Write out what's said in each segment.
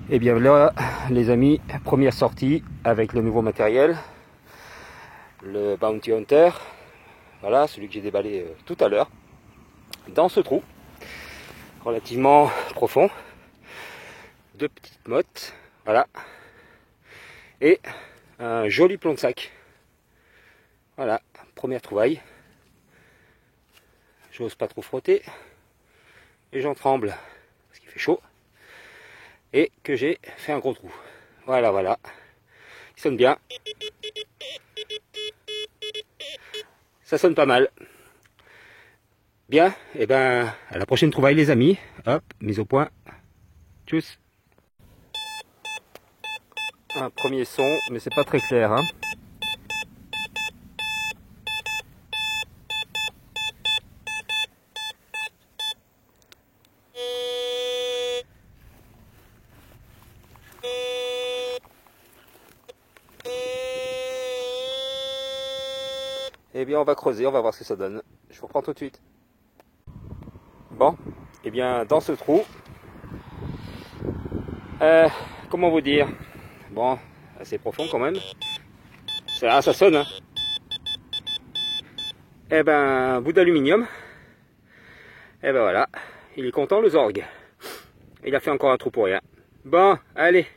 Et bien là, les amis, première sortie avec le nouveau matériel, le Bounty Hunter. Voilà, celui que j'ai déballé tout à l'heure, dans ce trou, relativement profond. Deux petites mottes, voilà. Et un joli plomb de sac. Voilà, première trouvaille. J'ose pas trop frotter. Et j'en tremble, parce qu'il fait chaud. Et que j'ai fait un gros trou. Voilà, voilà. Il sonne bien. Ça sonne pas mal. Bien, et ben à la prochaine trouvaille les amis. Hop, mise au point. Tchuss. Un premier son, mais c'est pas très clair, hein. Eh bien on va creuser, on va voir ce que ça donne. Je vous reprends tout de suite. Bon, eh bien dans ce trou, comment vous dire, bon, assez profond quand même. Ça sonne, hein. Eh ben, bout d'aluminium. Eh ben voilà, il est content le Zorg. Il a fait encore un trou pour rien. Bon, allez.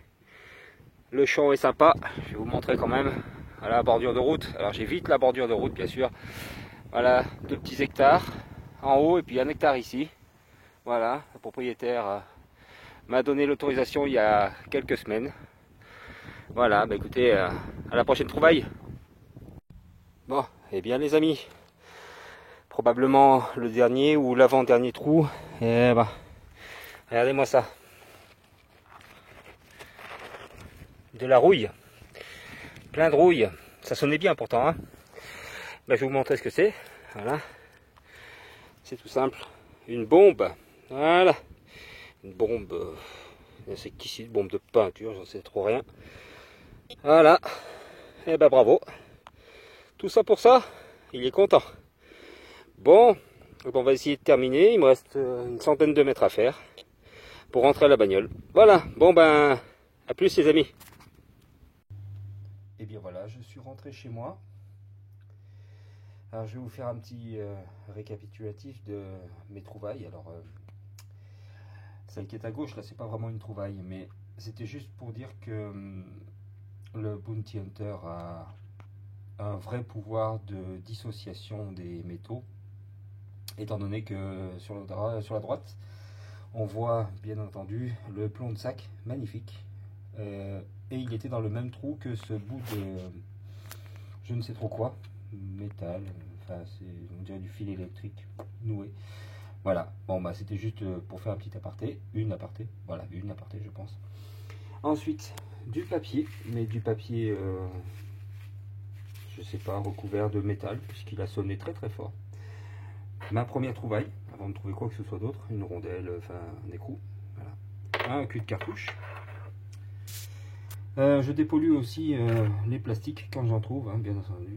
Le champ est sympa, je vais vous montrer quand même. Voilà, bordure de route. Alors j'évite la bordure de route bien sûr. Voilà, 2 petits hectares en haut et puis 1 hectare ici. Voilà, le propriétaire m'a donné l'autorisation il y a quelques semaines. Voilà, bah écoutez, à la prochaine trouvaille. Bon, et bien les amis, probablement le dernier ou l'avant-dernier trou. Et bah, regardez-moi ça. De la rouille. Plein de rouille. Ça sonnait bien pourtant, hein. Bah, je vais vous montrer ce que c'est. Voilà. C'est tout simple. Une bombe. Voilà. Une bombe. C'est qu'ici, une bombe de peinture, j'en sais trop rien. Voilà. Et ben bravo. Tout ça pour ça. Il est content. Bon. Donc on va essayer de terminer. Il me reste une centaine de mètres à faire pour rentrer à la bagnole. Voilà. Bon ben, à plus les amis. Et bien voilà, je suis rentré chez moi. Alors je vais vous faire un petit récapitulatif de mes trouvailles. Alors celle qui est à gauche là, c'est pas vraiment une trouvaille, mais c'était juste pour dire que le Bounty Hunter a un vrai pouvoir de dissociation des métaux, étant donné que sur la droite on voit bien entendu le plomb de sac magnifique, et il était dans le même trou que ce bout de je ne sais trop quoi, métal, enfin on dirait du fil électrique noué. Voilà, bon bah c'était juste pour faire un petit aparté, une aparté je pense. Ensuite du papier, mais du papier je sais pas, recouvert de métal, puisqu'il a sonné très très fort. Ma première trouvaille, avant de trouver quoi que ce soit d'autre, une rondelle, enfin un écrou, voilà. Un cul de cartouche. Je dépollue aussi les plastiques quand j'en trouve, hein, bien entendu.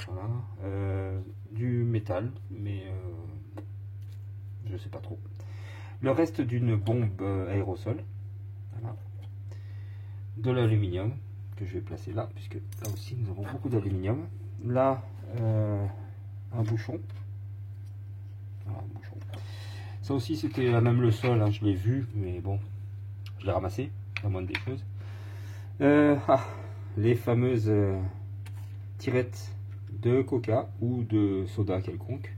Voilà. Du métal, mais je sais pas trop. Le reste d'une bombe aérosol. Voilà. De l'aluminium que je vais placer là, puisque là aussi nous avons beaucoup d'aluminium. Là, un bouchon. Voilà, un bouchon. Ça aussi c'était même le sol, hein, je l'ai vu, mais bon, je l'ai ramassé, la moindre des choses. Les fameuses tirettes de coca ou de soda quelconque,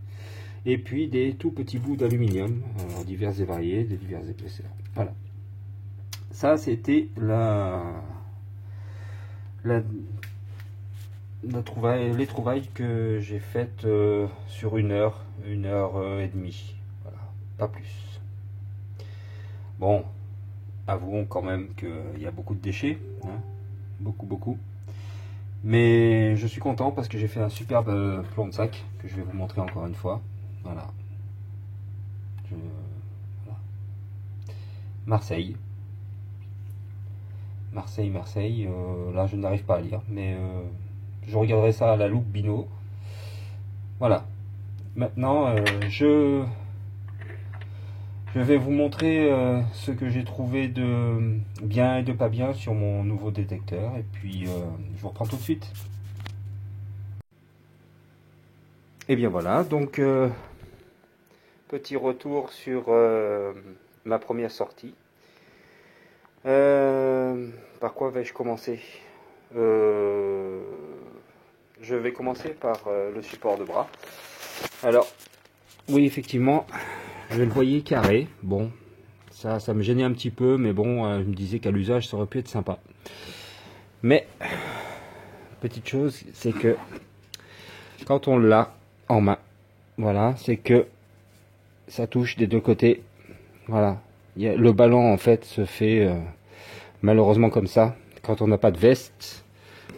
et puis des tout petits bouts d'aluminium divers et variés, de diverses épaisseurs. Voilà, ça c'était les trouvailles que j'ai faites sur une heure et demie, voilà, pas plus. Bon, avouons quand même qu'il y a beaucoup de déchets, hein, beaucoup, mais je suis content parce que j'ai fait un superbe plomb de sac que je vais vous montrer encore une fois. Voilà, voilà. Marseille, là je n'arrive pas à lire, mais je regarderai ça à la loupe bino. Voilà, maintenant Je vais vous montrer ce que j'ai trouvé de bien et de pas bien sur mon nouveau détecteur. Et puis, je vous reprends tout de suite. Et bien voilà, donc, petit retour sur ma première sortie. Par quoi vais-je commencer? Je vais commencer par le support de bras. Alors, oui, effectivement, je le voyais carré. Bon, ça me gênait un petit peu, mais bon, je me disais qu'à l'usage, ça aurait pu être sympa. Mais, petite chose, c'est que quand on l'a en main, voilà, c'est que ça touche des deux côtés. Voilà, le ballon en fait se fait malheureusement comme ça quand on n'a pas de veste,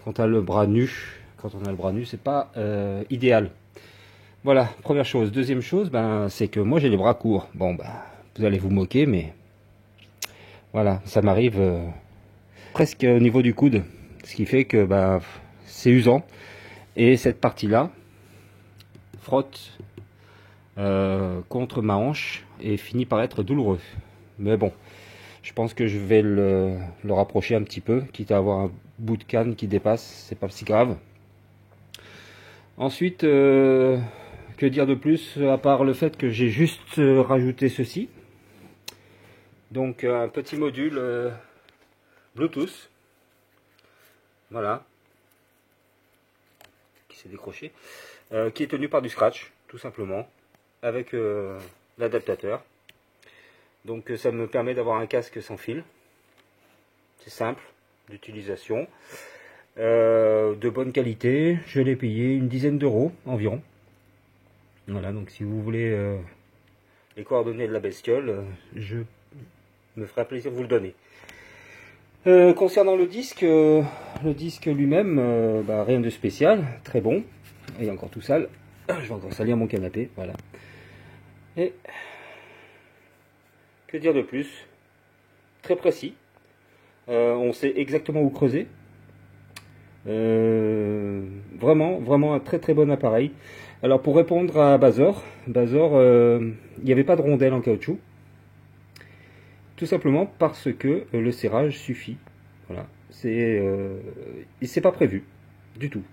quand on a le bras nu. Quand on a le bras nu, c'est pas idéal. Voilà, première chose. Deuxième chose, ben, c'est que moi j'ai les bras courts. Bon, ben, vous allez vous moquer, mais voilà, ça m'arrive presque au niveau du coude. Ce qui fait que ben, c'est usant. Et cette partie-là frotte contre ma hanche et finit par être douloureux. Mais bon, je pense que je vais le rapprocher un petit peu, quitte à avoir un bout de canne qui dépasse, c'est pas si grave. Ensuite, que dire de plus à part le fait que j'ai juste rajouté ceci. Donc un petit module Bluetooth, voilà, qui s'est décroché, qui est tenu par du scratch, tout simplement, avec l'adaptateur. Donc ça me permet d'avoir un casque sans fil. C'est simple d'utilisation, de bonne qualité. Je l'ai payé une dizaine d'euros environ. Voilà, donc si vous voulez les coordonnées de la bestiole, je me ferai plaisir de vous le donner. Concernant le disque lui-même, bah, rien de spécial, très bon. Et encore tout sale. Je vais encore salir mon canapé, voilà. Et que dire de plus? Très précis. On sait exactement où creuser. Vraiment un très bon appareil. Alors pour répondre à Bazor, il n'y avait pas de rondelle en caoutchouc. Tout simplement parce que le serrage suffit. Voilà, c'est pas prévu du tout.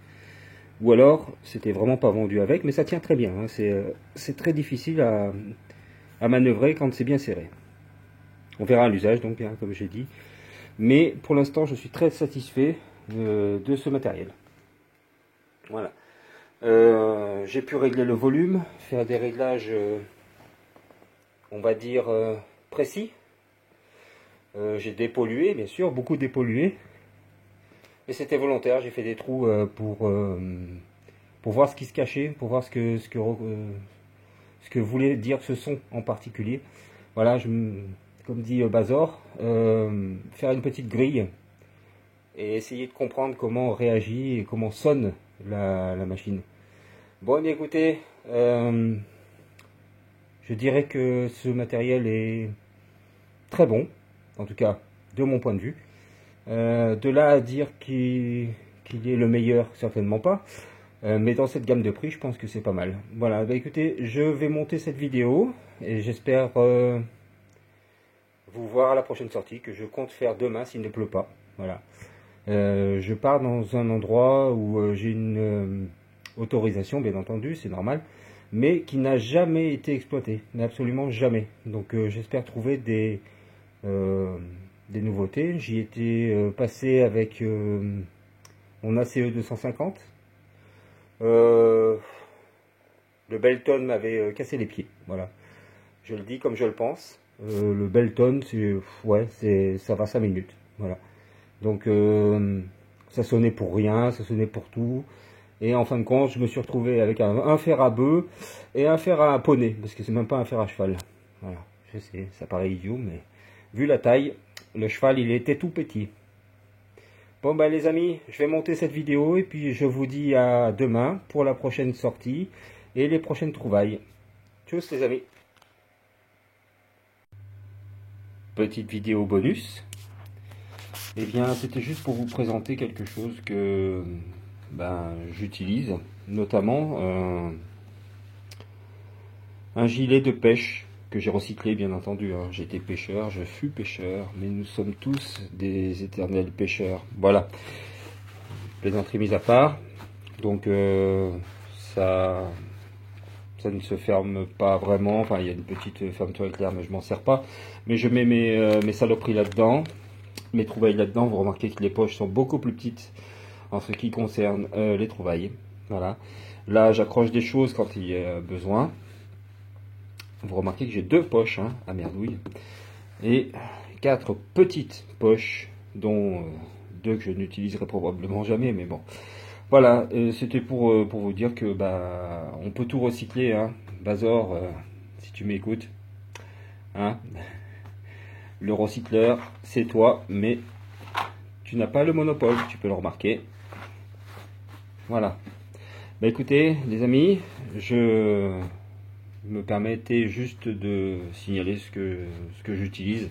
Ou alors c'était vraiment pas vendu avec, mais ça tient très bien. Hein. C'est très difficile à manœuvrer quand c'est bien serré. On verra à l'usage donc, hein, comme j'ai dit. Mais pour l'instant, je suis très satisfait de ce matériel. Voilà. J'ai pu régler le volume, faire des réglages, on va dire, précis. J'ai dépollué, bien sûr, beaucoup dépollué. Et c'était volontaire, j'ai fait des trous pour voir ce qui se cachait, pour voir ce que voulait dire ce son en particulier. Voilà, comme dit Bazor, faire une petite grille et essayer de comprendre comment réagit et comment sonne la machine. Bon, écoutez, je dirais que ce matériel est très bon, en tout cas de mon point de vue. De là à dire qu'il est le meilleur, certainement pas. Mais dans cette gamme de prix, je pense que c'est pas mal. Voilà, bah écoutez, je vais monter cette vidéo et j'espère vous voir à la prochaine sortie que je compte faire demain s'il ne pleut pas. Voilà. Je pars dans un endroit où j'ai une autorisation, bien entendu, c'est normal, mais qui n'a jamais été exploité, mais absolument jamais. Donc j'espère trouver des nouveautés. J'y étais passé avec mon ACE 250. Le Belton m'avait cassé les pieds, voilà. Je le dis comme je le pense. Le Belton, ça va 5 minutes, voilà. Donc ça sonnait pour rien, ça sonnait pour tout. Et en fin de compte, je me suis retrouvé avec un fer à bœuf et un fer à poney, parce que c'est même pas un fer à cheval. Voilà, je sais, ça paraît idiot, mais vu la taille, le cheval il était tout petit. Bon bah les amis, je vais monter cette vidéo et puis je vous dis à demain pour la prochaine sortie et les prochaines trouvailles. Tchuss les amis. Petite vidéo bonus. Eh bien c'était juste pour vous présenter quelque chose que j'utilise, notamment un gilet de pêche que j'ai recyclé, bien entendu. Hein. J'étais pêcheur, je fus pêcheur, mais nous sommes tous des éternels pêcheurs. Voilà. Plaisanterie mise à part. Donc ça ne se ferme pas vraiment. Enfin, il y a une petite fermeture éclair, mais je m'en sers pas. Mais je mets mes saloperies là-dedans, mes trouvailles là-dedans. Vous remarquez que les poches sont beaucoup plus petites en ce qui concerne les trouvailles. Voilà. Là, j'accroche des choses quand il y a besoin. Vous remarquez que j'ai 2 poches à merdouille et 4 petites poches, dont 2 que je n'utiliserai probablement jamais, mais bon. Voilà, c'était pour vous dire que on peut tout recycler, hein. Bazor, si tu m'écoutes, hein. Le recycleur, c'est toi, mais tu n'as pas le monopole, tu peux le remarquer. Voilà. Bah écoutez, les amis, je me permettais juste de signaler ce que j'utilise.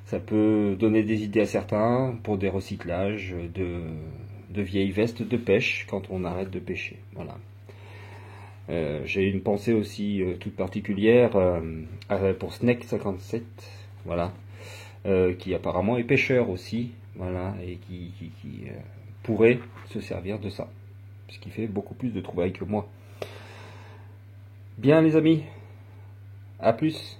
Ça peut donner des idées à certains pour des recyclages de vieilles vestes de pêche quand on arrête de pêcher. Voilà. J'ai une pensée aussi toute particulière pour Snake57, voilà, qui apparemment est pêcheur aussi, voilà, et qui pourrait se servir de ça, puisqu'il fait beaucoup plus de trouvailles que moi. Bien les amis, à plus.